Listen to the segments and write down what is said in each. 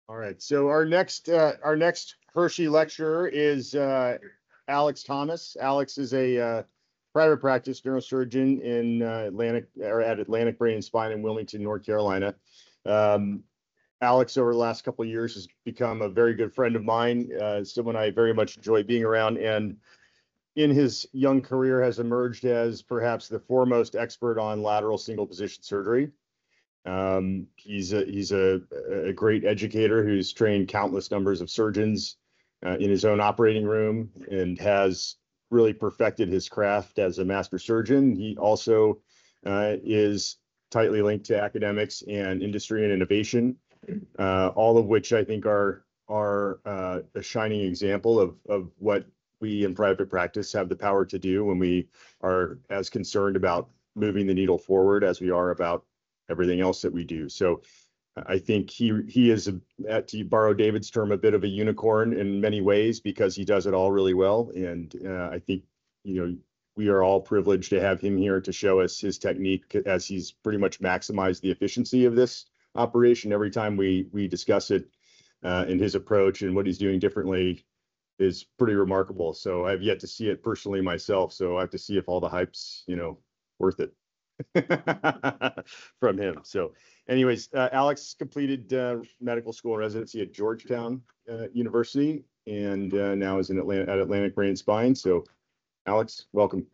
All right. So our next Hershey lecturer is Alex Thomas. Alex is a private practice neurosurgeon in at Atlantic Brain and Spine in Wilmington, North Carolina. Um, Alex, over the last couple of years, has become a very good friend of mine, someone I very much enjoy being around, and in his young career has emerged as perhaps the foremost expert on lateral single position surgery. He's a great educator who's trained countless numbers of surgeons in his own operating room and has really perfected his craft as a master surgeon. He also is tightly linked to academics and industry and innovation, all of which I think are a shining example of what we in private practice have the power to do when we are as concerned about moving the needle forward as we are about everything else that we do. So I think he is, to borrow David's term, a bit of a unicorn in many ways because he does it all really well. And I think, we are all privileged to have him here to show us his technique as he's pretty much maximized the efficiency of this operation every time we discuss it. And his approach and what he's doing differently is pretty remarkable. So I've yet to see it personally myself. So I have to see if all the hype's, worth it. From him. So anyways, Alex completed medical school and residency at Georgetown University and now is at Atlantic Brain and Spine. So Alex, welcome.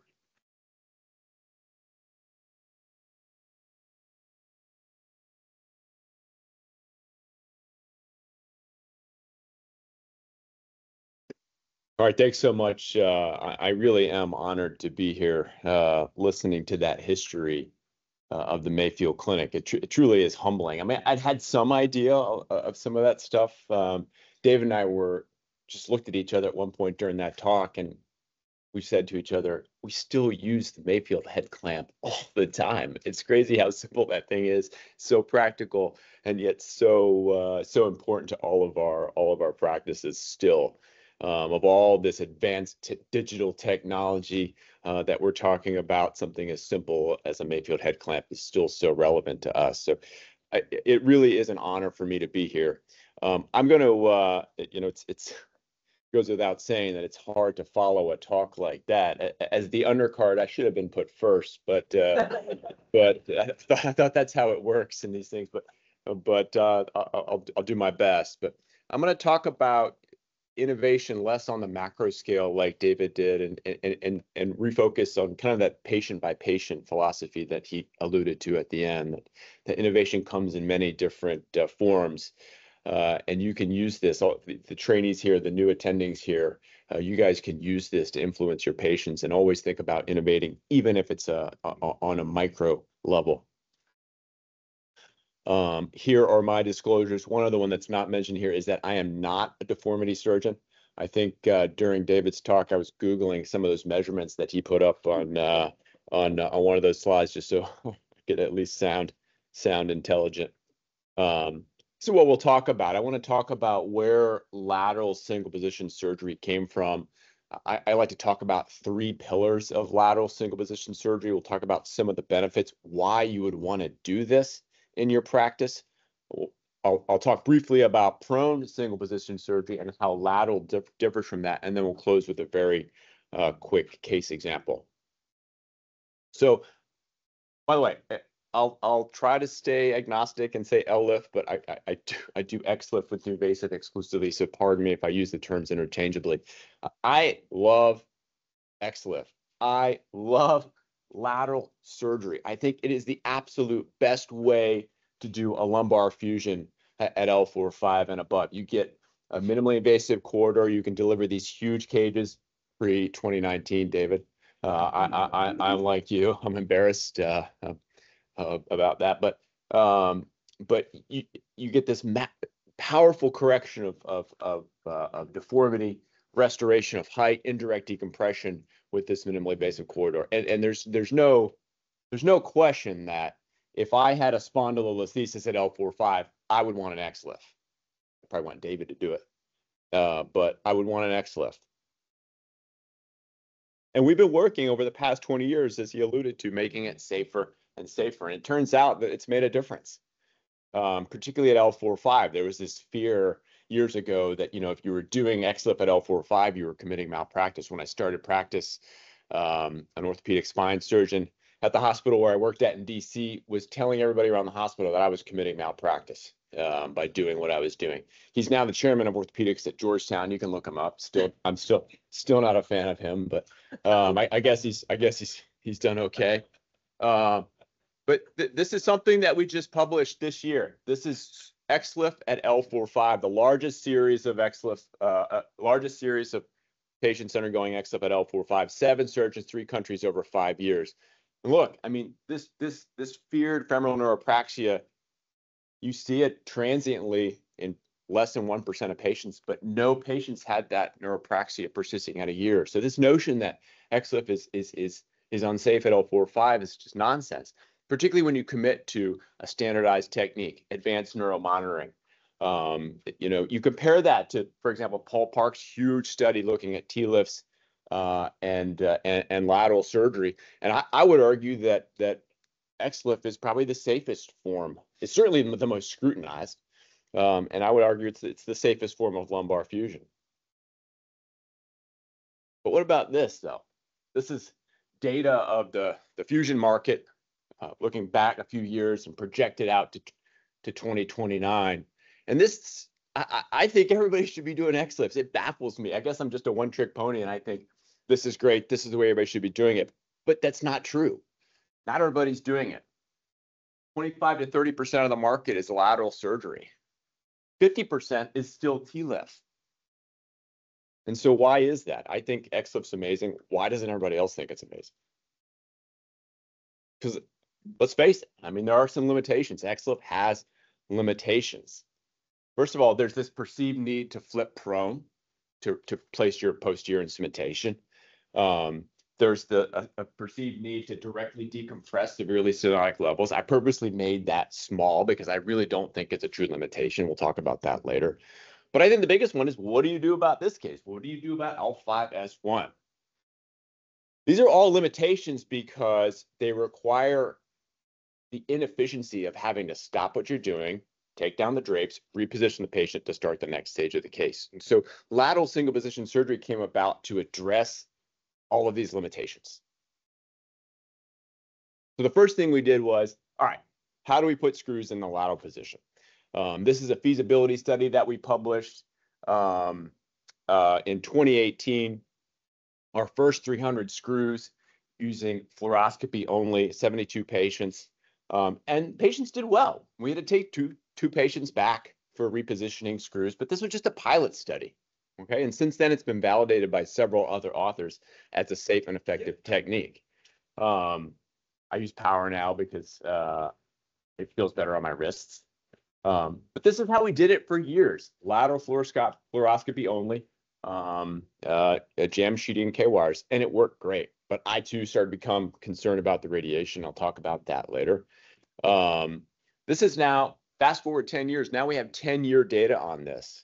All right, thanks so much. I really am honored to be here, listening to that history of the Mayfield Clinic. It truly is humbling. I mean, I'd had some idea of some of that stuff. Dave and I were just looked at each other at one point during that talk, and we said to each other, we still use the Mayfield head clamp all the time. It's crazy how simple that thing is, so practical, and yet so important to all of our practices still. Of all this advanced digital technology that we're talking about, something as simple as a Mayfield head clamp is still so relevant to us. So it really is an honor for me to be here. I'm going to, it's goes without saying that it's hard to follow a talk like that. As the undercard, I should have been put first, but I thought that's how it works in these things. But I'll do my best. But I'm going to talk about innovation less on the macro scale like David did and refocus on kind of that patient by patient philosophy that he alluded to at the end, that innovation comes in many different forms. And you can use this, all the trainees here, the new attendings here, you guys can use this to influence your patients and always think about innovating, even if it's on a micro level. Here are my disclosures. One other one that's not mentioned here is that I am not a deformity surgeon. I think during David's talk, I was Googling some of those measurements that he put up on one of those slides, just so I could at least sound intelligent. So what we'll talk about, I want to talk about where lateral single position surgery came from. I like to talk about 3 pillars of lateral single position surgery. We'll talk about some of the benefits, why you would want to do this in your practice. I'll talk briefly about prone single position surgery and how lateral differs from that, and then we'll close with a very quick case example. So, by the way, I'll try to stay agnostic and say L-lift, but I do X-lift with NuVasive exclusively, so pardon me if I use the terms interchangeably. I love X-lift. I love lateral surgery. I think it is the absolute best way to do a lumbar fusion at L4-5 and above. You get a minimally invasive corridor. You can deliver these huge cages pre-2019, David. I'm like you. I'm embarrassed about that, but you get this powerful correction of deformity, restoration of height, indirect decompression with this minimally invasive corridor, and there's no question that if I had a spondylolisthesis at L4-5, I would want an X-lift. I probably want David to do it, but I would want an X-lift. And we've been working over the past 20 years, as he alluded to, making it safer and safer. And it turns out that it's made a difference. particularly at L4-5. There was this fear years ago that, if you were doing XLIF at L4-5, you were committing malpractice. When I started practice, an orthopedic spine surgeon at the hospital where I worked at in DC was telling everybody around the hospital that I was committing malpractice by doing what I was doing. He's now the chairman of orthopedics at Georgetown. You can look him up. I'm still not a fan of him, but I guess he's done okay. But this is something that we just published this year. This is XLIF at L4-5, the largest series of XLIF, largest series of patients undergoing XLIF at L4-5, 7 surgeons, 3 countries over 5 years. And look, I mean, this feared femoral neuropraxia, you see it transiently in less than 1% of patients, but no patients had that neuropraxia persisting at a year. So this notion that XLIF is unsafe at L4-5 is just nonsense, particularly when you commit to a standardized technique, advanced neuromonitoring. You compare that to, for example, Paul Park's huge study looking at TLIFs and lateral surgery. And I would argue that XLIF is probably the safest form. It's certainly the most scrutinized. And I would argue it's the safest form of lumbar fusion. But what about this, though? This is data of the fusion market, looking back a few years and projected out to 2029. And this, I think everybody should be doing XLIFs. It baffles me. I guess I'm just a one-trick pony, and I think this is great. This is the way everybody should be doing it. But that's not true. Not everybody's doing it. 25 to 30% of the market is lateral surgery. 50% is still TLIF. And so why is that? I think XLIF's amazing. Why doesn't everybody else think it's amazing? Because let's face it, I mean, there are some limitations. XLIF has limitations. First of all, there's this perceived need to flip prone to place your posterior instrumentation. There's a perceived need to directly decompress severely stenotic levels. I purposely made that small because I really don't think it's a true limitation. We'll talk about that later. But I think the biggest one is, what do you do about this case? What do you do about L5S1? These are all limitations because they require the inefficiency of having to stop what you're doing, take down the drapes, reposition the patient to start the next stage of the case. And so lateral single position surgery came about to address all of these limitations. So the first thing we did was, all right, how do we put screws in the lateral position? This is a feasibility study that we published in 2018. Our first 300 screws using fluoroscopy only, 72 patients. And patients did well. We had to take two patients back for repositioning screws, but this was just a pilot study. Okay, and since then it's been validated by several other authors as a safe and effective technique. I use power now because it feels better on my wrists. But this is how we did it for years. Lateral fluoroscopy only, jam sheeting K-wires, and it worked great. But I too started to become concerned about the radiation. I'll talk about that later. This is now, fast forward 10 years, now we have 10-year data on this.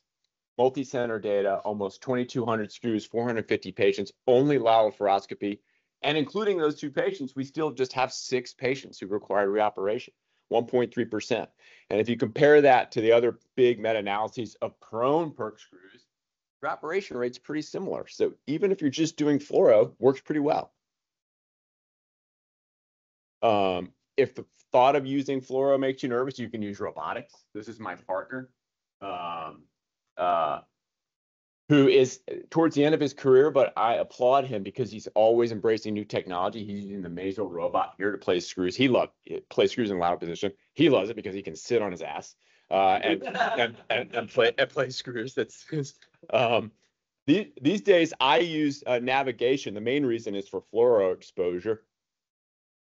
Multi-center data, almost 2,200 screws, 450 patients, only lateral fluoroscopy. And including those 2 patients, we still just have 6 patients who required reoperation, 1.3%. And if you compare that to the other big meta-analyses of prone perc screws, reoperation rate's pretty similar. So even if you're just doing fluoro, works pretty well. If the thought of using fluoro makes you nervous, you can use robotics. This is my partner, who is towards the end of his career, but I applaud him because he's always embracing new technology. He's using the Mazel robot here to place screws. He loves it, play screws in lateral position. He loves it because he can sit on his ass and play screws. These days I use navigation. The main reason is for fluoro exposure,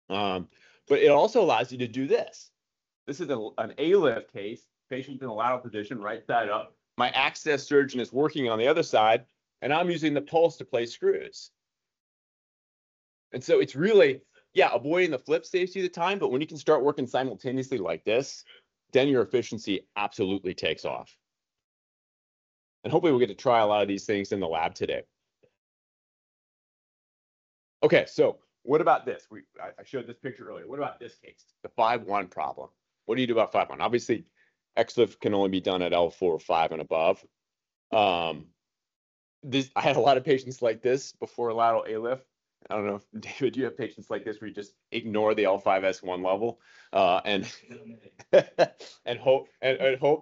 but it also allows you to do this. This is an ALIF case. Patient in the lateral position, right side up. My access surgeon is working on the other side, and I'm using the pulse to place screws. And so it's really, avoiding the flip saves you the time, but when you can start working simultaneously like this, then your efficiency absolutely takes off. And hopefully we'll get to try a lot of these things in the lab today. Okay, so what about this? I showed this picture earlier. What about this case, the 5-1 problem? What do you do about 5-1? Obviously, XLIF can only be done at L4 or 5 and above. I had a lot of patients like this before lateral ALIF. I don't know if, David, you have patients like this where you just ignore the L5S1 level and and hope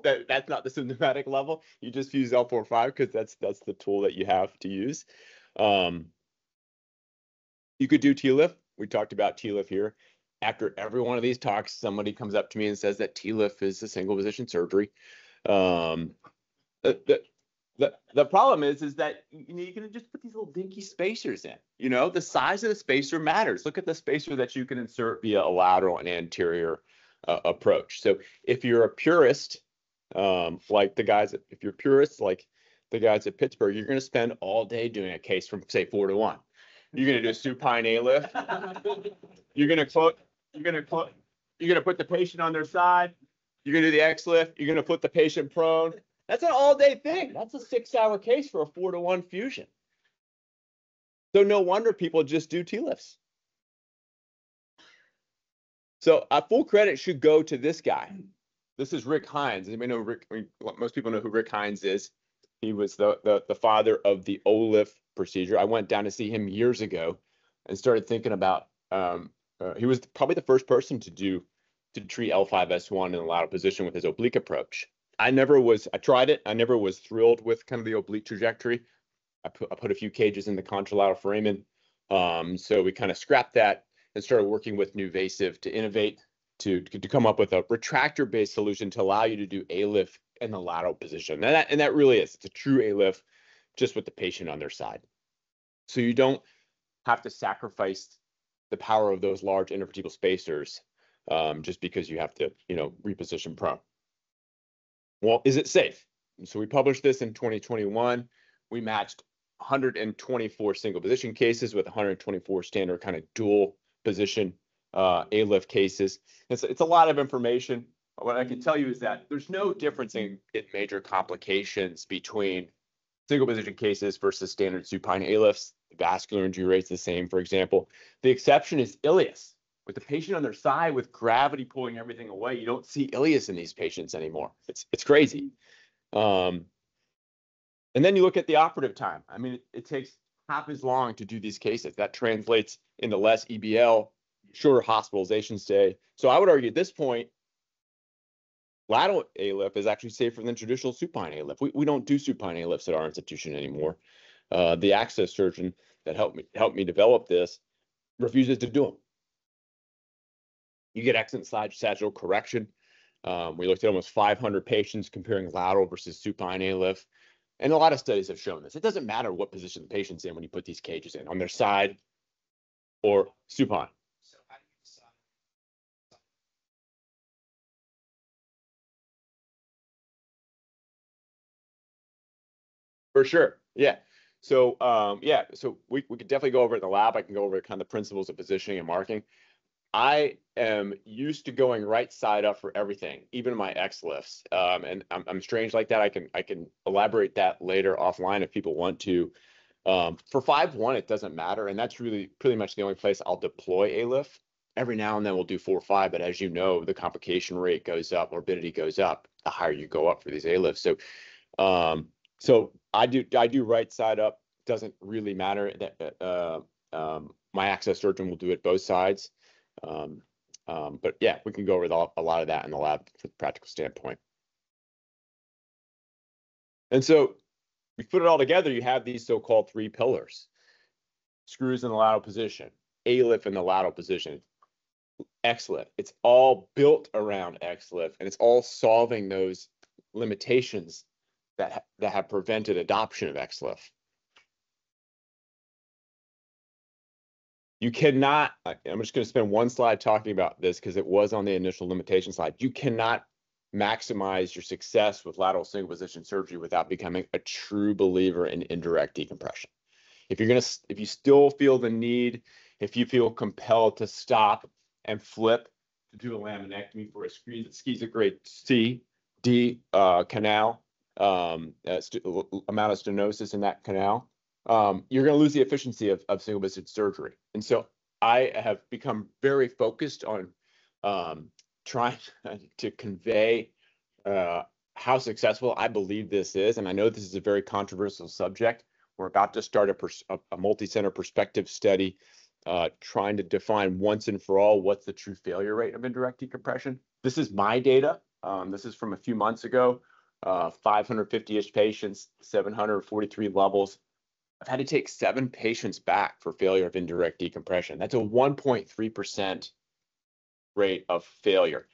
that that's not the symptomatic level. You just use L4 5 because that's the tool that you have to use. You could do TLIF. We talked about TLIF here. After every one of these talks, somebody comes up to me and says that TLIF is a single position surgery. The problem is that you can just put these little dinky spacers in. The size of the spacer matters. Look at the spacer that you can insert via a lateral and anterior approach. So if you're a purist, like the guys at Pittsburgh, you're going to spend all day doing a case from, say, 4 to 1. You're going to do a supine ALIF. You're going to put the patient on their side. You're going to do the XLIF. You're going to put the patient prone. That's an all-day thing. That's a 6-hour case for a 4 to 1 fusion. So no wonder people just do TLIFs. So full credit should go to this guy. This is Rick Hines. Anybody know Rick? Most people know who Rick Hines is. He was the father of the OLIF procedure. I went down to see him years ago and started thinking about. He was probably the first person to treat L5S1 in a lateral position with his oblique approach. I tried it. I never was thrilled with kind of the oblique trajectory. I put a few cages in the contralateral foramen. So we kind of scrapped that and started working with NuVasive to innovate, to come up with a retractor-based solution to allow you to do ALIF in the lateral position. And that really is, it's a true ALIF just with the patient on their side. So you don't have to sacrifice the power of those large intervertebral spacers just because you have to, reposition prone. Well, is it safe? So we published this in 2021. We matched 124 single position cases with 124 standard kind of dual position ALIF cases. It's a lot of information. What I can tell you is that there's no difference in major complications between single position cases versus standard supine ALIFs. The vascular injury rate's the same, for example. The exception is ileus. With the patient on their side, with gravity pulling everything away, you don't see ileus in these patients anymore. It's crazy. And then you look at the operative time. I mean, it takes half as long to do these cases. That translates into less EBL, shorter hospitalization stay. So I would argue at this point, lateral ALIF is actually safer than traditional supine ALIF. We don't do supine ALIFs at our institution anymore. The access surgeon that helped me develop this refuses to do them. You get excellent sagittal correction. We looked at almost 500 patients comparing lateral versus supine ALIF. And a lot of studies have shown this. It doesn't matter what position the patient's in when you put these cages in, on their side or supine. So how do you decide? For sure. Yeah. So so we could definitely go over it in the lab. I can go over kind of the principles of positioning and marking. I am used to going right side up for everything, even my XLIFs. And I'm strange like that. I can elaborate that later offline if people want to. For 5-1, it doesn't matter. And that's really pretty much the only place I'll deploy ALIF. Every now and then we'll do 4-5, but as you know, the complication rate goes up, morbidity goes up, the higher you go up for these ALIFs. So I do right side up. Doesn't really matter. My access surgeon will do it both sides. But yeah, we can go over a lot of that in the lab from a practical standpoint. And so we put it all together, you have these so-called 3 pillars: screws in the lateral position, ALIF in the lateral position, XLIF. It's all built around XLIF, and it's all solving those limitations that have prevented adoption of XLIF. You cannot, I'm just going to spend one slide talking about this because it was on the initial limitation slide. You cannot maximize your success with lateral single position surgery without becoming a true believer in indirect decompression. If you still feel the need, if you feel compelled to stop and flip to do a laminectomy for a schizoid grade C, D canal, amount of stenosis in that canal, you're going to lose the efficiency of single position surgery. And so I have become very focused on trying to convey how successful I believe this is, and I know this is a very controversial subject. We're about to start a multi-center perspective study trying to define once and for all what's the true failure rate of indirect decompression. This is my data. This is from a few months ago, 550-ish patients, 743 levels. I've had to take 7 patients back for failure of indirect decompression. That's a 1.3% rate of failure.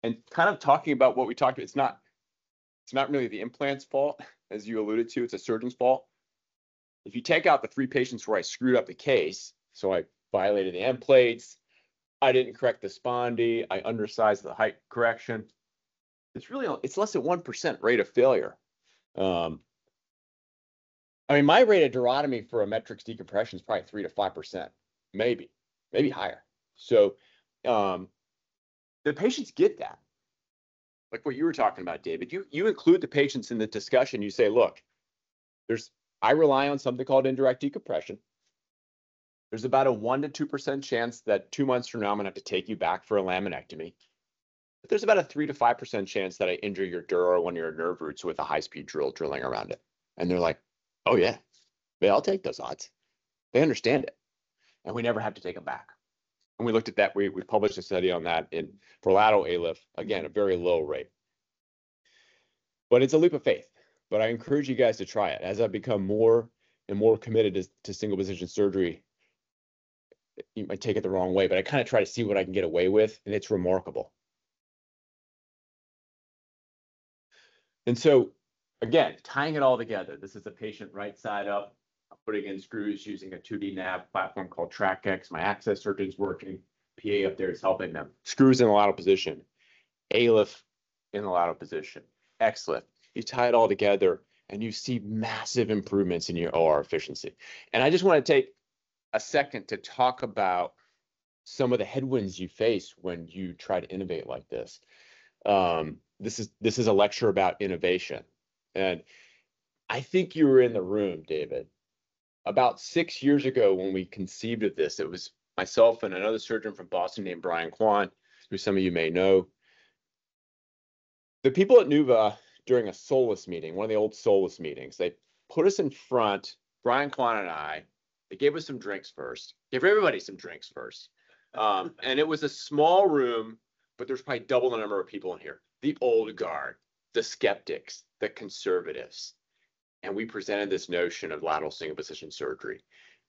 And kind of talking about what we talked about, it's not really the implant's fault, as you alluded to, it's a surgeon's fault. If you take out the 3 patients where I screwed up the case, so I violated the end plates, I didn't correct the spondy, I undersized the height correction, it's less than 1% rate of failure. I mean, my rate of durotomy for a metrics decompression is probably 3 to 5%, maybe higher. So the patients get that. Like what you were talking about, David, you include the patients in the discussion. You say, look, I rely on something called indirect decompression. There's about a 1 to 2% chance that 2 months from now, I'm gonna have to take you back for a laminectomy. But there's about a 3 to 5% chance that I injure your dura or one of your nerve roots with a high-speed drill drilling around it. And they're like, oh yeah, I'll take those odds. They understand it. And we never have to take them back. And we looked at that, we published a study on that for lateral ALIF, again, a very low rate. But it's a leap of faith. But I encourage you guys to try it. As I become more and more committed to single position surgery, you might take it the wrong way, but I kind of try to see what I can get away with, and it's remarkable. And so, again, tying it all together, this is a patient right side up. I'm putting in screws using a 2D nav platform called TrackX. My access surgeon's working. PA up there is helping them. Screws in the lateral position. ALIF in the lateral position. XLIF. You tie it all together, and you see massive improvements in your OR efficiency. And I just want to take a second to talk about some of the headwinds you face when you try to innovate like this. This is a lecture about innovation. And I think you were in the room, David. About 6 years ago when we conceived of this, it was myself and another surgeon from Boston named Brian Kwan, who some of you may know. The people at NUVA, during a Solus meeting, one of the old Solus meetings, they put us in front, Brian Kwan and I. They gave us some drinks first, gave everybody some drinks first. And it was a small room, but there's probably double the number of people in here. The old guard, the skeptics, the conservatives. And we presented this notion of lateral single position surgery.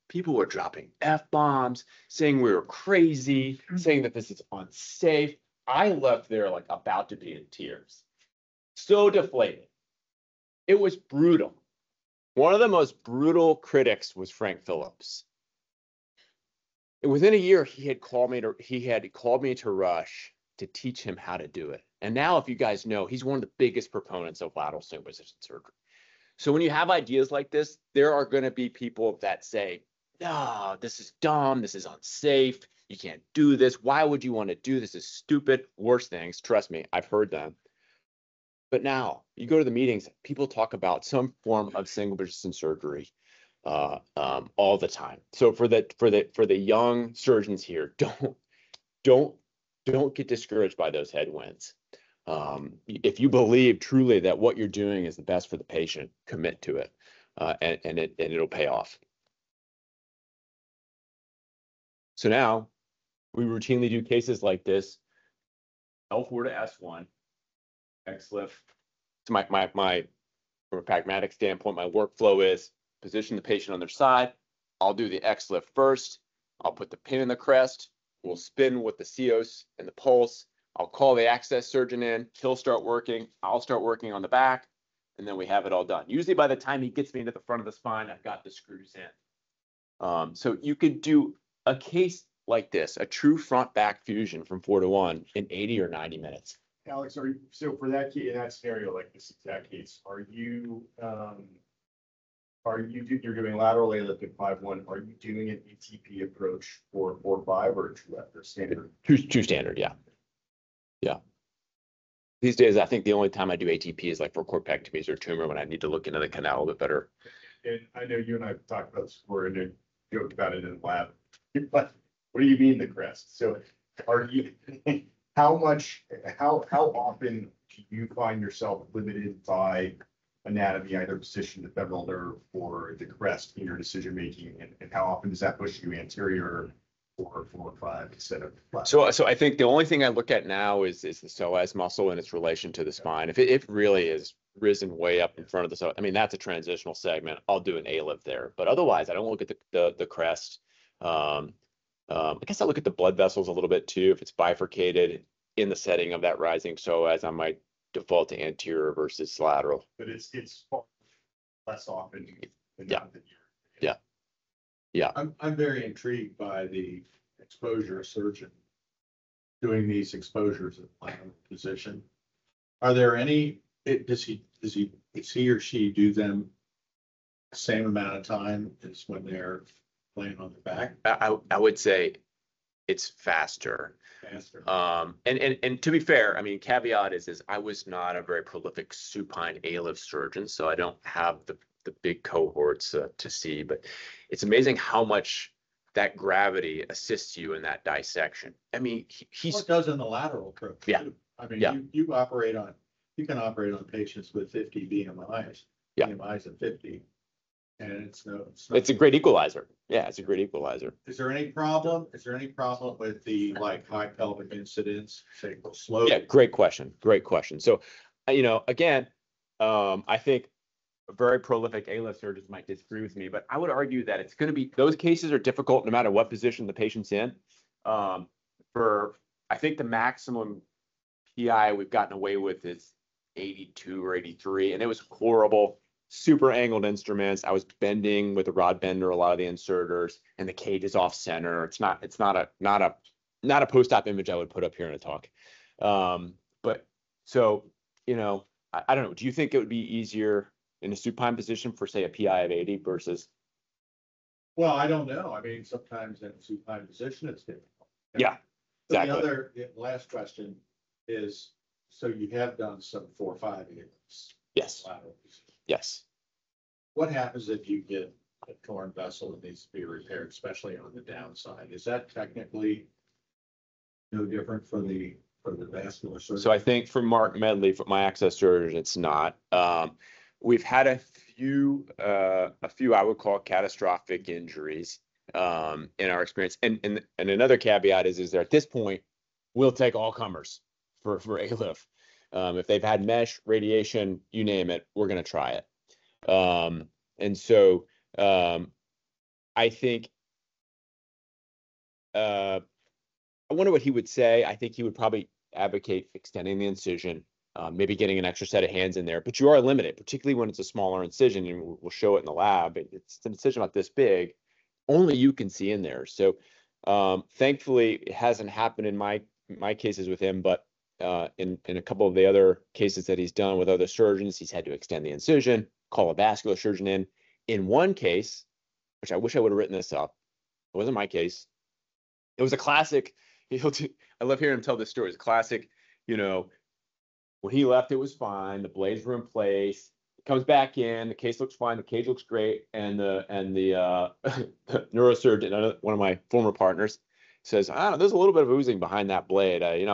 People were dropping F-bombs, saying we were crazy, saying that this is unsafe. I left there like about to be in tears. So deflated. It was brutal. One of the most brutal critics was Frank Phillips. Within a year, he had called me to Rush to teach him how to do it. And now, if you guys know, he's one of the biggest proponents of lateral single position surgery. So when you have ideas like this, there are going to be people that say, no, this is dumb, this is unsafe, you can't do this, why would you want to do this? This is stupid, worse things. Trust me, I've heard them. But now you go to the meetings, people talk about some form of single position surgery all the time. So for the young surgeons here, don't get discouraged by those headwinds. If you believe truly that what you're doing is the best for the patient, commit to it, and it'll pay off. So now we routinely do cases like this, L4 to S1, XLIF. So my from a pragmatic standpoint, my workflow is position the patient on their side. I'll do the XLIF first. I'll put the pin in the crest. We'll spin with the COS and the pulse. I'll call the access surgeon in. He'll start working. I'll start working on the back, and then we have it all done. Usually by the time he gets me into the front of the spine, I've got the screws in. So you could do a case like this, a true front-back fusion from 4 to 1 in 80 or 90 minutes. Alex, so for that in that scenario, like this exact case, you're doing lateral ALIF at 5-1. Are you doing an ATP approach for 4-5 or true standard? True standard, yeah. Yeah. These days, I think the only time I do ATP is like for corpectomies or tumor when I need to look into the canal a bit better. And I know you and I have talked about this before and joked about it in the lab. But what do you mean the crest? So are you how often do you find yourself limited by anatomy, either position, the femoral nerve or the crest in your decision making, and how often does that push you anterior or 4 or 5 instead of left? So I think the only thing I look at now is the psoas muscle and its relation to the spine. If it really is risen way up in front of the psoas, I mean, that's a transitional segment. I'll do an A-lift there, but otherwise I don't look at the crest. I guess I look at the blood vessels a little bit too. If it's bifurcated in the setting of that rising psoas, I might default to anterior versus lateral. But it's far less often than Yeah. than Yeah. I'm very intrigued by the exposure surgeon doing these exposures at lateral position. Are there any, does he or she do them the same amount of time as when they're laying on their back? I would say it's faster. Faster? And to be fair, I mean, caveat is I was not a very prolific supine A-lift surgeon, so I don't have the big cohorts to see, but it's amazing how much that gravity assists you in that dissection. I mean, Well, it does in the lateral approach. Yeah. Too. I mean, Yeah. you can operate on patients with 50 BMIs. Yeah. BMIs of 50. And it's a great equalizer. Yeah, it's a great equalizer. Is there any problem? Is there any problem with the high pelvic incidence, say, slow? Yeah, great question. Great question. So, again, I think very prolific A-lift surgeons might disagree with me, but I would argue that it's going to be, those cases are difficult no matter what position the patient's in. I think the maximum PI we've gotten away with is 82 or 83, and it was horrible. Super angled instruments. I was bending with a rod bender, a lot of the inserters, and the cage is off center. It's not a post-op image I would put up here in a talk. But so, I don't know. Do you think it would be easier in a supine position for, say, a PI of 80 versus? Well, I don't know. I mean, sometimes in a supine position, it's difficult. Yeah, exactly. The last question is, so you have done some 4-5 units. Yes. Yes. What happens if you get a torn vessel that needs to be repaired, especially on the downside? Is that technically no different for the vascular surgeon? So I think for Mark Medley, for my access surgeon, it's not. We've had a few I would call catastrophic injuries in our experience. And another caveat is that at this point, we'll take all comers for A-lift. If they've had mesh, radiation, you name it, we're going to try it. And so I think I wonder what he would say. I think he would probably advocate extending the incision, maybe getting an extra set of hands in there, but you are limited, particularly when it's a smaller incision, and we'll show it in the lab. It's an incision about this big, only you can see in there. So thankfully, it hasn't happened in my cases with him, but in a couple of the other cases that he's done with other surgeons, he's had to extend the incision, call a vascular surgeon in. In one case, which I wish I would have written this up, it wasn't my case. It was a classic. I love hearing him tell this story. It's classic. When he left, it was fine. The blades were in place. It comes back in. The case looks fine. The cage looks great. And the neurosurgeon, one of my former partners, says, "I don't know, there's a little bit of oozing behind that blade. I don't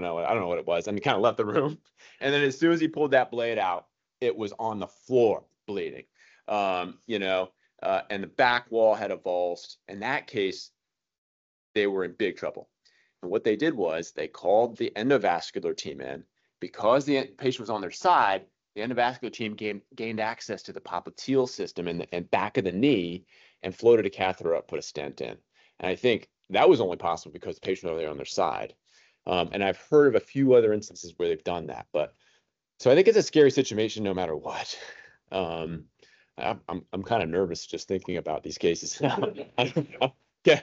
know. I don't know what it was." And he kind of left the room. And then as soon as he pulled that blade out, it was on the floor bleeding. And the back wall had avulsed. In that case, they were in big trouble. And what they did was they called the endovascular team in. Because the patient was on their side, the endovascular team gained access to the popliteal system and back of the knee and floated a catheter up, put a stent in. And I think that was only possible because the patient was there on their side. And I've heard of a few other instances where they've done that. But so I think it's a scary situation no matter what. I'm kind of nervous just thinking about these cases. Yeah. Yeah.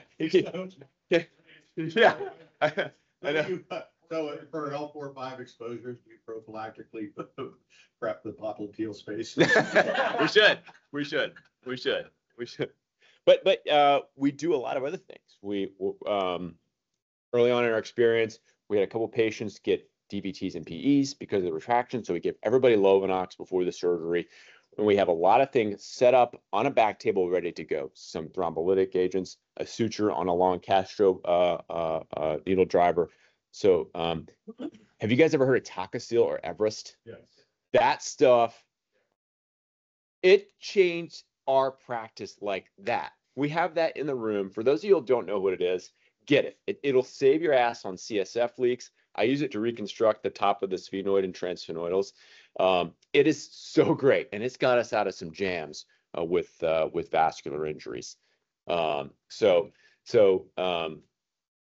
I know. So for L4-5 exposures, do you prophylactically prep the popliteal space? We should. But we do a lot of other things. We early on in our experience, we had a couple patients get DVTs and PEs because of the retraction. So we give everybody Lovenox before the surgery. And we have a lot of things set up on a back table ready to go. Some thrombolytic agents, a suture on a long Castro needle driver, So have you guys ever heard of Takacil or Everest? Yes. That stuff, it changed our practice like that. We have that in the room. For those of you who don't know what it is, get it. It'll save your ass on CSF leaks. I use it to reconstruct the top of the sphenoid and transsphenoidals. It is so great, and it's got us out of some jams with vascular injuries. So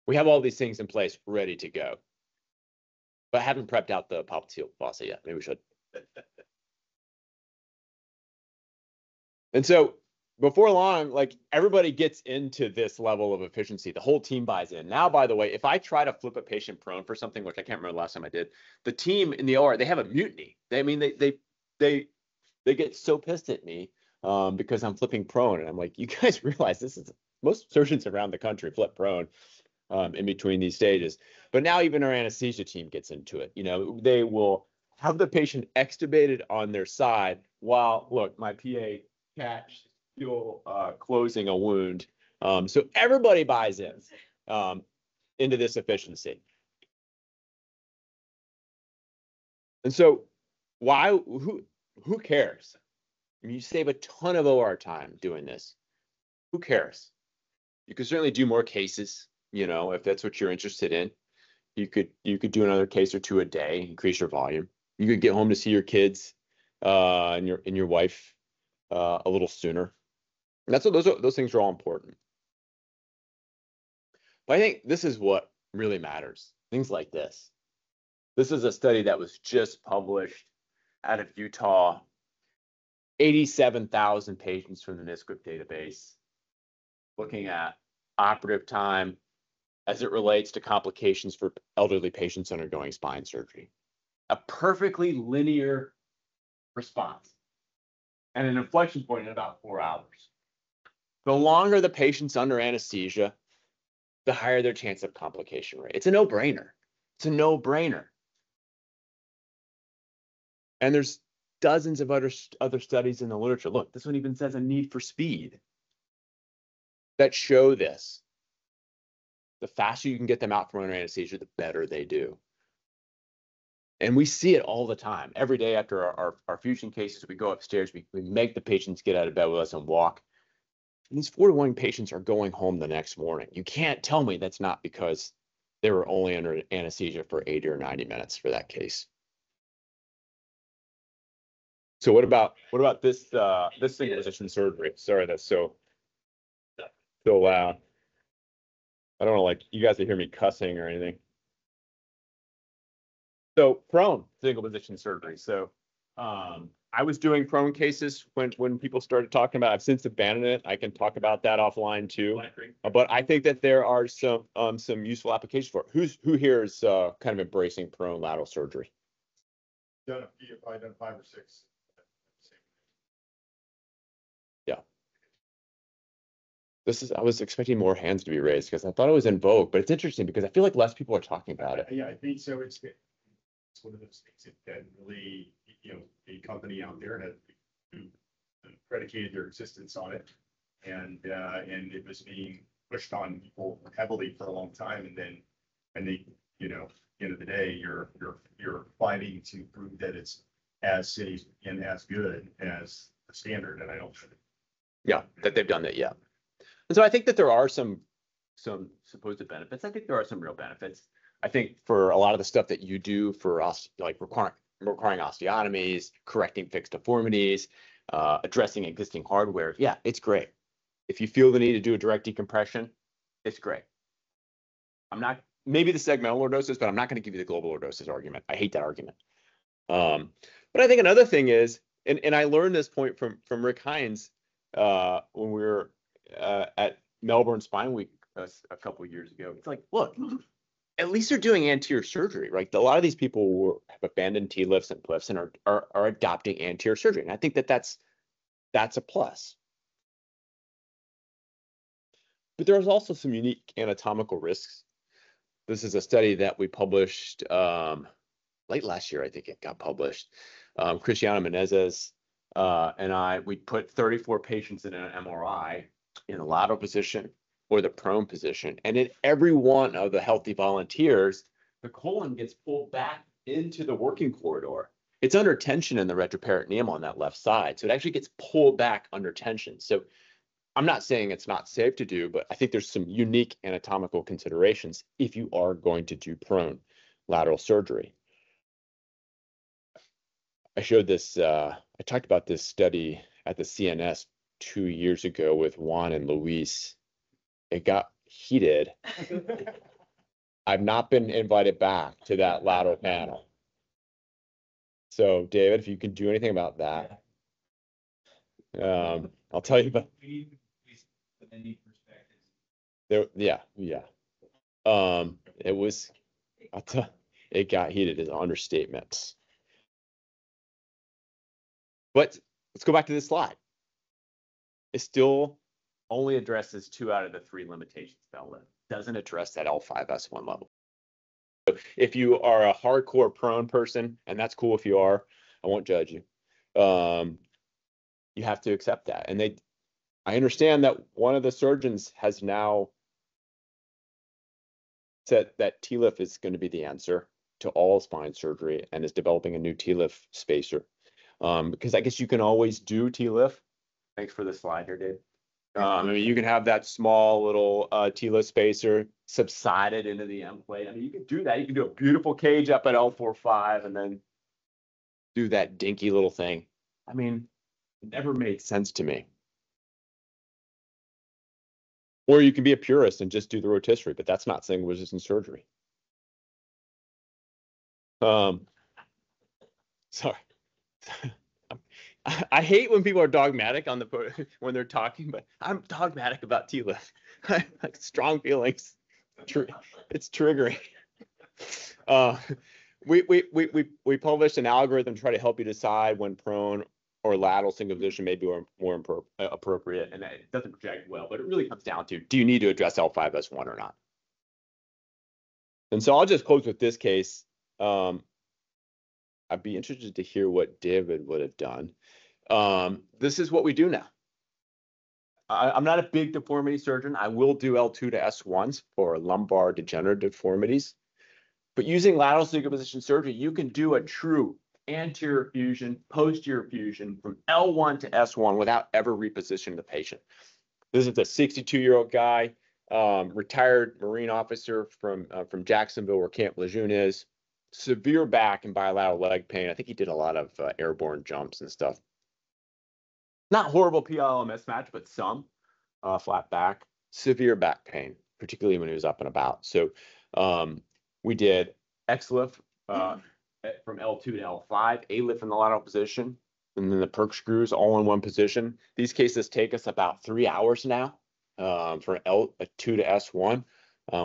we have all these things in place ready to go. But I haven't prepped out the popliteal fossa yet. Maybe we should. And so before long, like everybody gets into this level of efficiency. The whole team buys in. Now, by the way, if I try to flip a patient prone for something, which I can't remember the last time I did, the team in the OR, they have a mutiny. They get so pissed at me because I'm flipping prone. And I'm like, you guys realize this is most surgeons around the country flip prone in between these stages. But now even our anesthesia team gets into it. You know, they will have the patient extubated on their side while, look, my PA catch still closing a wound. So everybody buys in into this efficiency. And so who cares? I mean, you save a ton of OR time doing this. Who cares? You could certainly do more cases, you know, if that's what you're interested in. You could do another case or two a day, increase your volume. You could get home to see your kids and your wife a little sooner. And that's what those things are all important. But I think this is what really matters. Things like this. This is a study that was just published out of Utah. 87,000 patients from the NSQIP database, looking at operative time as it relates to complications for elderly patients undergoing spine surgery. A perfectly linear response and an inflection point in about 4 hours. The longer the patient's under anesthesia, the higher their chance of complication rate. It's a no-brainer. It's a no-brainer. And there's dozens of other studies in the literature. Look, this one even says a need for speed that show this. The faster you can get them out from under anesthesia, the better they do. And we see it all the time. Every day after our fusion cases, we go upstairs, we make the patients get out of bed with us and walk. And these 4-to-1 patients are going home the next morning. You can't tell me that's not because they were only under anesthesia for 80 or 90 minutes for that case. So what about this this single position surgery? Sorry, that's so loud. I don't know, like you guys will hear me cussing or anything. So prone single position surgery. So I was doing prone cases when people started talking about it. I've since abandoned it. I can talk about that offline too. But I think that there are some useful applications for it. Who here is kind of embracing prone lateral surgery? I've done 5 or 6. Yeah. I was expecting more hands to be raised because I thought it was in vogue, but it's interesting because I feel like less people are talking about it. Yeah, I think so. It's one of those things that really, you know, a company out there had predicated their existence on it, and it was being pushed on people heavily for a long time, and they, you know, at the end of the day, you're fighting to prove that it's as safe and as good as the standard, and I don't think. Yeah, that they've done that. Yeah. And so I think that there are some supposed benefits. I think there are some real benefits. I think for a lot of the stuff that you do for us, like requiring osteotomies, correcting fixed deformities, addressing existing hardware, yeah, it's great. If you feel the need to do a direct decompression, it's great. I'm not, maybe the segmental lordosis, but I'm not going to give you the global lordosis argument. I hate that argument. But I think another thing is, and I learned this point from Rick Hines when we were at Melbourne Spine Week a couple of years ago. It's like, look, at least they're doing anterior surgery, right? A lot of these people have abandoned T-lifts and PLIFs and are adopting anterior surgery. And I think that that's a plus. But there's also some unique anatomical risks. This is a study that we published late last year, I think it got published. Cristiano Menezes we put 34 patients in an MRI in the lateral position or the prone position. And in every one of the healthy volunteers, the colon gets pulled back into the working corridor. It's under tension in the retroperitoneum on that left side. So it actually gets pulled back under tension. So I'm not saying it's not safe to do, but I think there's some unique anatomical considerations if you are going to do prone lateral surgery. I showed this, I talked about this study at the CNS 2 years ago with Juan and Luis. It got heated. I've not been invited back to that lateral panel. So, David, if you can do anything about that, I'll tell you about. There, yeah. It was. It got heated is an understatement. But let's go back to this slide. It still only addresses 2 out of the 3 limitations of L-lift. Doesn't address that L5S1 level. So if you are a hardcore prone person, and that's cool if you are, I won't judge you. You have to accept that. And I understand that one of the surgeons has now said that TLIF is going to be the answer to all spine surgery and is developing a new TLIF spacer. Because I guess you can always do TLIF. Thanks for the slide here, Dave. I mean, you can have that small little TLIF spacer subsided into the M plate. I mean, you can do that. You can do a beautiful cage up at L4-5 and then do that dinky little thing. I mean, it never made sense to me. Or you can be a purist and just do the rotisserie, but that's not single resistant surgery. Sorry. I hate when people are dogmatic on when they're talking, but I'm dogmatic about TLIF. Like strong feelings. It's triggering. We published an algorithm to try to help you decide when prone or lateral single position may be more appropriate, and it doesn't project well, but it really comes down to, do you need to address L5S1 or not? And so I'll just close with this case. I'd be interested to hear what David would have done. This is what we do now. I'm not a big deformity surgeon. I will do L2 to S1s for lumbar degenerative deformities. But using lateral single position surgery, you can do a true anterior fusion, posterior fusion from L1 to S1 without ever repositioning the patient. This is a 62-year-old guy, retired Marine officer from Jacksonville, where Camp Lejeune is. Severe back and bilateral leg pain. I think he did a lot of airborne jumps and stuff. Not horrible PLL mismatch, but some flat back, severe back pain, particularly when he was up and about. So we did XLIF from L2 to L5, A-lift in the lateral position, and then the perk screws all in one position. These cases take us about 3 hours now for L2 to S1.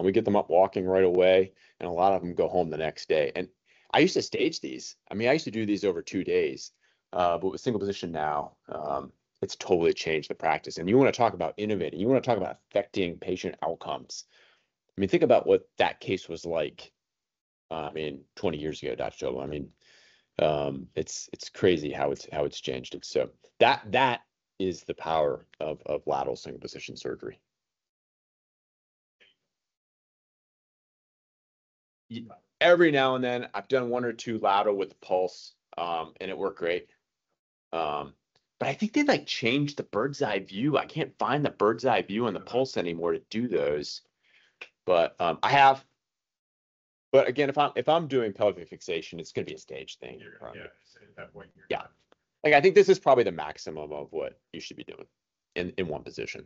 We get them up walking right away, and a lot of them go home the next day. And I used to stage these. I mean, I used to do these over 2 days, but with single position now, it's totally changed the practice. And you want to talk about innovating. You want to talk about affecting patient outcomes. I mean, think about what that case was like. 20 years ago, Dr. Joel. I mean, it's crazy how it's changed it. So that is the power of lateral single position surgery. Every now and then, I've done 1 or 2 lateral with the pulse, and it worked great. But I think they've changed the bird's eye view. I can't find the bird's eye view on the pulse anymore to do those. But I have. But again, if I'm doing pelvic fixation, it's going to be a stage thing. Yeah. I think this is probably the maximum of what you should be doing in one position.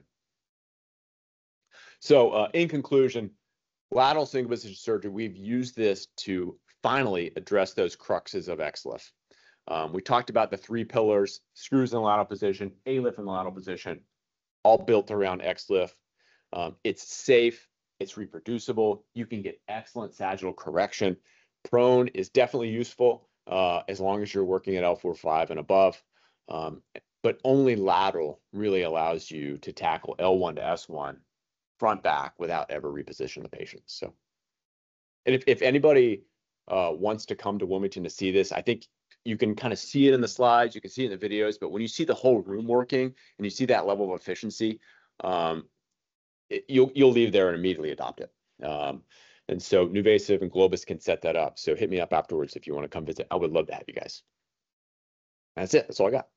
So in conclusion, lateral single position surgery, we've used this to finally address those cruxes of XLIF. We talked about the 3 pillars: screws in the lateral position, A-lift in the lateral position, all built around XLIF. It's safe. It's reproducible. You can get excellent sagittal correction. Prone is definitely useful as long as you're working at L4-5 and above. But only lateral really allows you to tackle L1 to S1 front back without ever repositioning the patient. So, and if anybody wants to come to Wilmington to see this, I think you can kind of see it in the slides, you can see it in the videos, but when you see the whole room working and you see that level of efficiency, you'll leave there and immediately adopt it. And And so Nuvasive and Globus can set that up. So hit me up afterwards if you want to come visit. I would love to have you guys. That's it. That's all I got.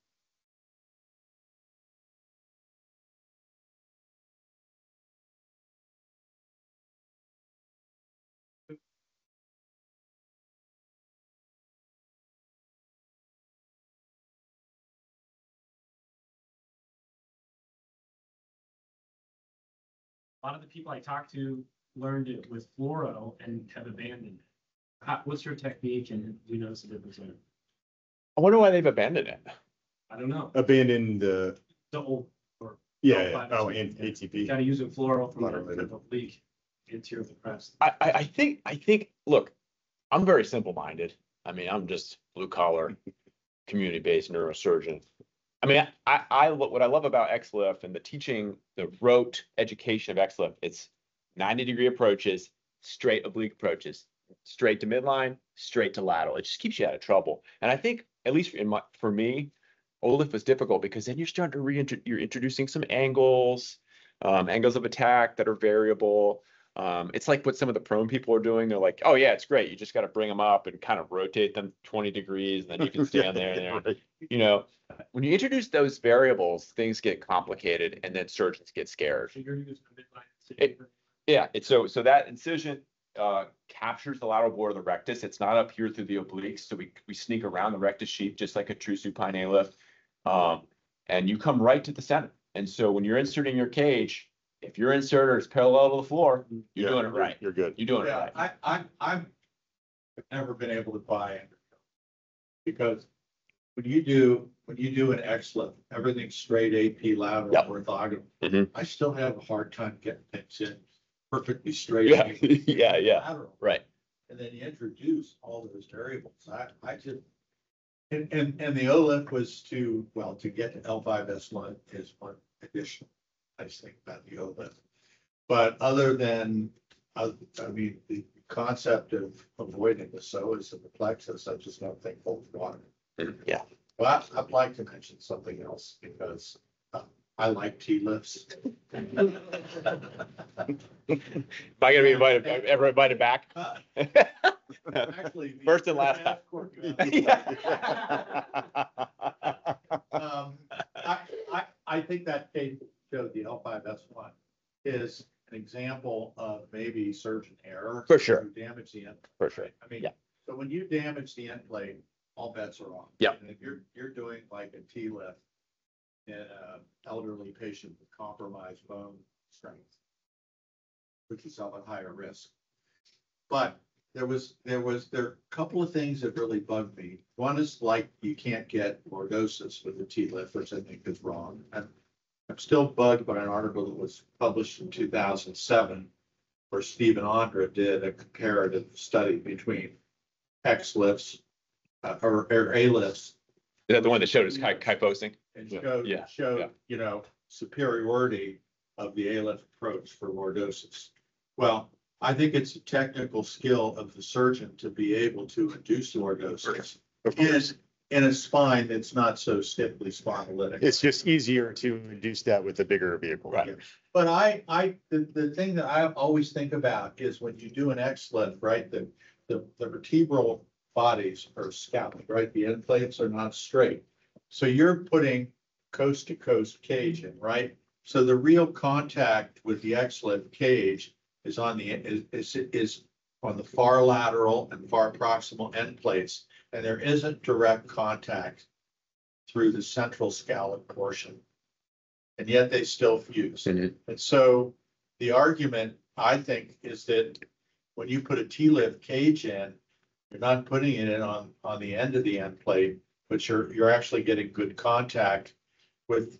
A lot of the people I talked to learned it with fluoro and have abandoned it. What's your technique, and do you notice a difference in it? I wonder why they've abandoned it. I don't know. Abandon the, The old, or yeah, oh, and you ATP. gotta use a fluoro from Moderated. the leak interior of the crest. I think, look, I'm very simple-minded. I mean, I'm just blue collar, community-based neurosurgeon. I mean, what I love about XLIF and the teaching, the rote education of XLIF, it's 90-degree approaches, straight oblique approaches, straight to midline, straight to lateral. It just keeps you out of trouble. And I think, at least for me, OLIF was difficult because then you're starting to you're introducing some angles, angles of attack that are variable. It's like what some of the prone people are doing. They're like, oh yeah, it's great. You just got to bring them up and kind of rotate them 20 degrees, and then you can stand there. Right. You know, when you introduce those variables, things get complicated, and then surgeons get scared. So you're using a midline incision. Yeah, it's so that incision captures the lateral border of the rectus. It's not up here through the obliques, so we sneak around the rectus sheath just like a true supine ALIF, and you come right to the center. And so when you're inserting your cage, if your inserter is parallel to the floor, you're doing it right. You're good. You're doing it Yeah, right. I've never been able to buy it. Because when you do an XLIF, everything's straight AP lateral Yep. orthogonal. Mhm. I still have a hard time getting things in perfectly straight. Yeah, AP yeah, lateral. right. And then you introduce all those variables. I just, and the OLIF was to get to L5S1 is one additional nice thing about the OLIF. But other than, I mean, the concept of avoiding the psoas and the plexus, I just don't think holds water. Yeah. But I'd like to mention something else because I like T-lifts. Am I gonna be invited? Ever invited back? Actually, First and last time. I think that case showed the L5S1 is an example of maybe surgeon error. For sure. You damage the end. For sure. I mean, Yeah. so when you damage the end plate, all bets are off. Yeah. And if you're doing like a T-lift in an elderly patient with compromised bone strength, which is of a higher risk. But there are a couple of things that really bugged me. One is like you can't get lordosis with the T-lift, which I think is wrong. And I'm still bugged by an article that was published in 2007 where Stephen Andra did a comparative study between X-lifts or A-lifts. Is that the one that showed us kyphosing? And Yeah. showed, superiority of the A-lift approach for lordosis. Well, I think it's a technical skill of the surgeon to be able to induce lordosis Of course. in a spine that's not so stiffly spondylitic. It's just easier to induce that with a bigger vehicle. Right. But the thing that I always think about is when you do an X-lift, right, the vertebral bodies are scalloped, right? The end plates are not straight. So you're putting coast to coast cage in, right? So the real contact with the X-lift cage is on the far lateral and far proximal end plates, and there isn't direct contact through the central scallop portion. And yet they still fuse. Mhm. And so the argument, I think, is that when you put a T-lift cage in, you're not putting it in on the end of the end plate, but you're actually getting good contact with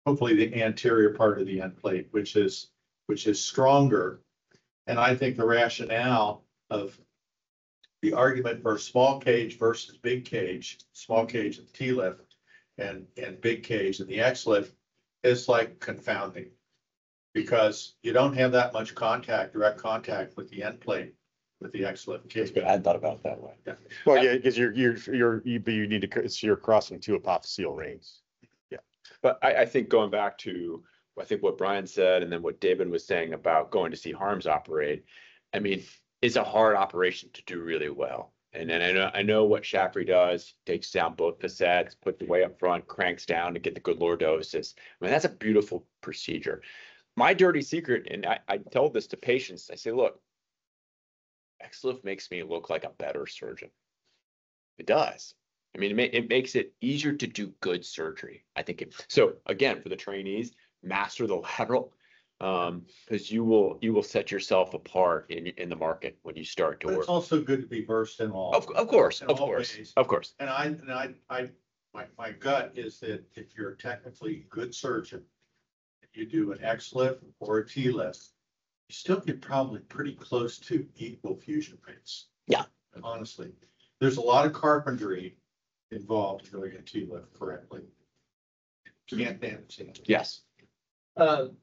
hopefully the anterior part of the end plate, which is stronger. And I think the rationale of the argument for small cage versus big cage, small cage and T-lift and big cage and the X-lift is like confounding. Because you don't have that much direct contact with the end plate with the X-lift cage. I hadn't thought about it that way. Well, yeah, because you need to, so you're crossing two apophyseal rings. But I think going back to, I think what Brian said, and then what David was saying about going to see Harms operate, I mean, is a hard operation to do really well. And then I know what Shapley does, takes down both facets, puts the way up front, cranks down to get the good lordosis. I mean, that's a beautiful procedure. My dirty secret, and I tell this to patients, I say, look, XLIF makes me look like a better surgeon. It does. I mean, it makes it easier to do good surgery. I think so again, for the trainees, master the lateral, because you will set yourself apart in the market when you start to But work. it's also good to be versed in all. Of course, in of all course, ways. of course. And my gut is that if you're a technically good surgeon, you do an XLIF or a TLIF, you still get probably pretty close to equal fusion rates. Yeah. Honestly, there's a lot of carpentry involved in doing a TLIF correctly. Can't damage it. Yes. Do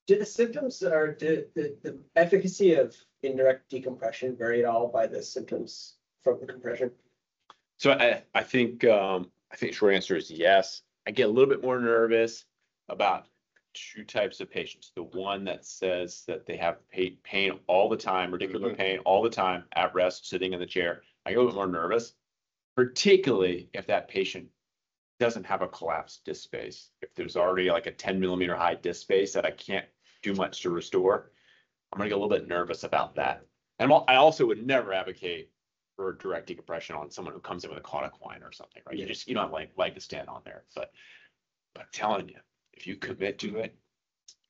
the symptoms or the efficacy of indirect decompression vary at all by the symptoms from the compression? So I think short answer is yes. I get a little bit more nervous about two types of patients. The one that says that they have pain all the time, radicular pain all the time, at rest, sitting in the chair. I get a little bit more nervous, particularly if that patient doesn't have a collapsed disc space. If there's already like a 10 millimeter high disc space that I can't do much to restore, I'm gonna get a little bit nervous about that. And I also would never advocate for direct decompression on someone who comes in with a conic whine or something, right? You don't like to stand on there, but I'm telling you, if you commit to it,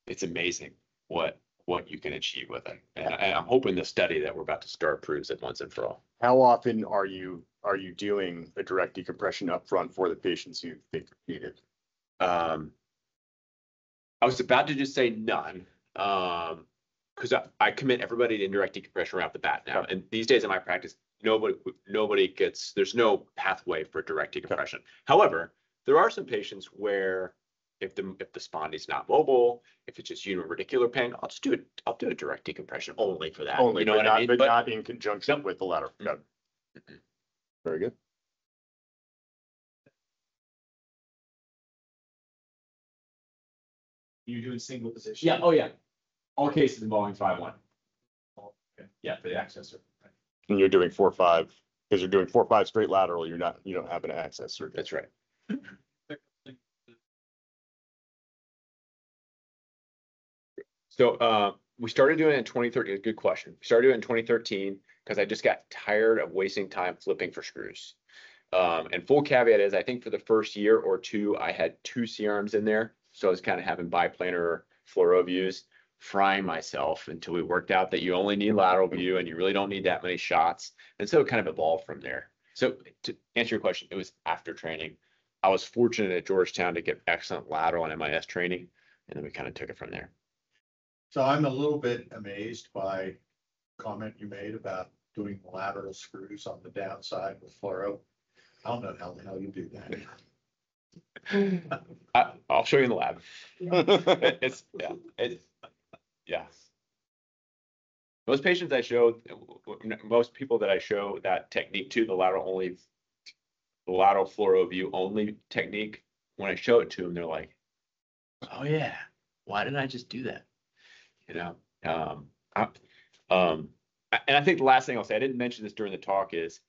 it's amazing what you can achieve with it. And I'm hoping the study that we're about to start proves it once and for all. How often are you doing a direct decompression up front for the patients you think need it? I was about to just say none, because I commit everybody to indirect decompression right off the bat now. And these days in my practice, nobody gets, there's no pathway for direct decompression. However, there are some patients where if the spondy's not mobile, if it's just univerticular pain, I'll do a direct decompression only for that. Only, you know what I mean? but not in conjunction with the lateral. No. Very good. You're doing single position? Yeah. Oh, yeah. All cases involving 5-1. Okay. Yeah, for the accessor. And you're doing 4-5, because you're doing 4-5 straight lateral, you don't have an access surgery. That's right. So we started doing it in 2013. Good question. We started doing it in 2013 because I just got tired of wasting time flipping for screws. And full caveat is, I think for the first year or two, I had 2 C-arms in there. So I was kind of having biplanar fluoro views, frying myself until we worked out that you only need lateral view and you really don't need that many shots. And so it kind of evolved from there. So to answer your question, it was after training. I was fortunate at Georgetown to get excellent lateral and MIS training, and then we kind of took it from there. So I'm a little bit amazed by the comment you made about doing lateral screws on the downside with fluoro. I don't know how the hell you do that. I'll show you in the lab. Yeah. Most patients I show, most people that I show that technique to, the lateral fluoro view only technique, when I show it to them, they're like, oh yeah, why didn't I just do that? You know, and I think the last thing I'll say, I didn't mention this during the talk, is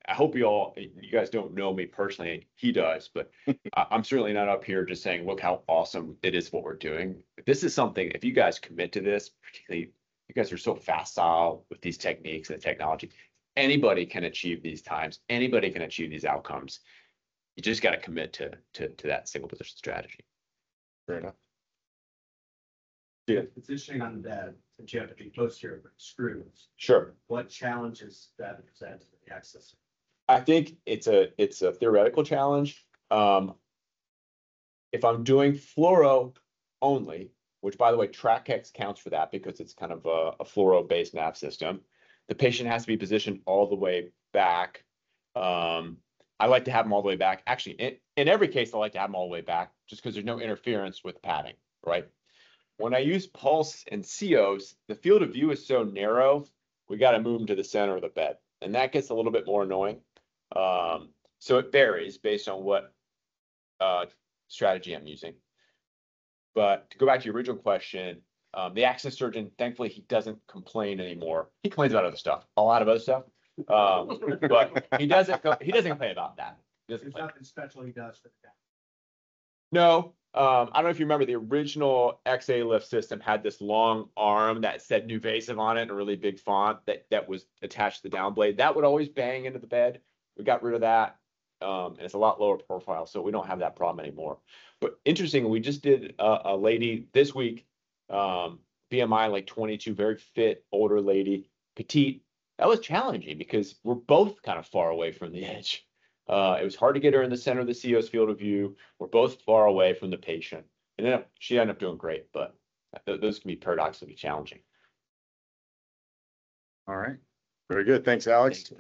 I hope you guys don't know me personally. He does, but I'm certainly not up here just saying, look how awesome it is what we're doing. This is something, if you guys commit to this, particularly you guys are so facile with these techniques and technology, anybody can achieve these times. Anybody can achieve these outcomes. You just got to commit to that single position strategy. Fair enough. Yeah, positioning on the bed, since you have to be close to your screws, Sure. what challenges that present to the accessor? I think it's a theoretical challenge. If I'm doing fluoro only, which by the way, TrackX counts for that because it's kind of a fluoro-based nav system, the patient has to be positioned all the way back. I like to have them all the way back. Actually, in every case, I like to have them all the way back just because there's no interference with padding, right? When I use pulse and COs, the field of view is so narrow, we got to move them to the center of the bed. And that gets a little bit more annoying. So it varies based on what strategy I'm using. But to go back to your original question, The access surgeon, thankfully, he doesn't complain anymore. He complains about other stuff, a lot of other stuff. But he doesn't complain about that. He doesn't There's complain. nothing special he does for the guy. No, I don't know if you remember the original XA lift system had this long arm that said Nuvasive on it in a really big font that was attached to the down blade. That would always bang into the bed. We got rid of that. And it's a lot lower profile, so we don't have that problem anymore. But interesting, we just did a lady this week, BMI like 22, very fit, older lady, petite. That was challenging because we're both kind of far away from the edge. It was hard to get her in the center of the CO's field of view. We're both far away from the patient. And then she ended up doing great, but those can be paradoxically challenging. All right. Very good. Thanks, Alex.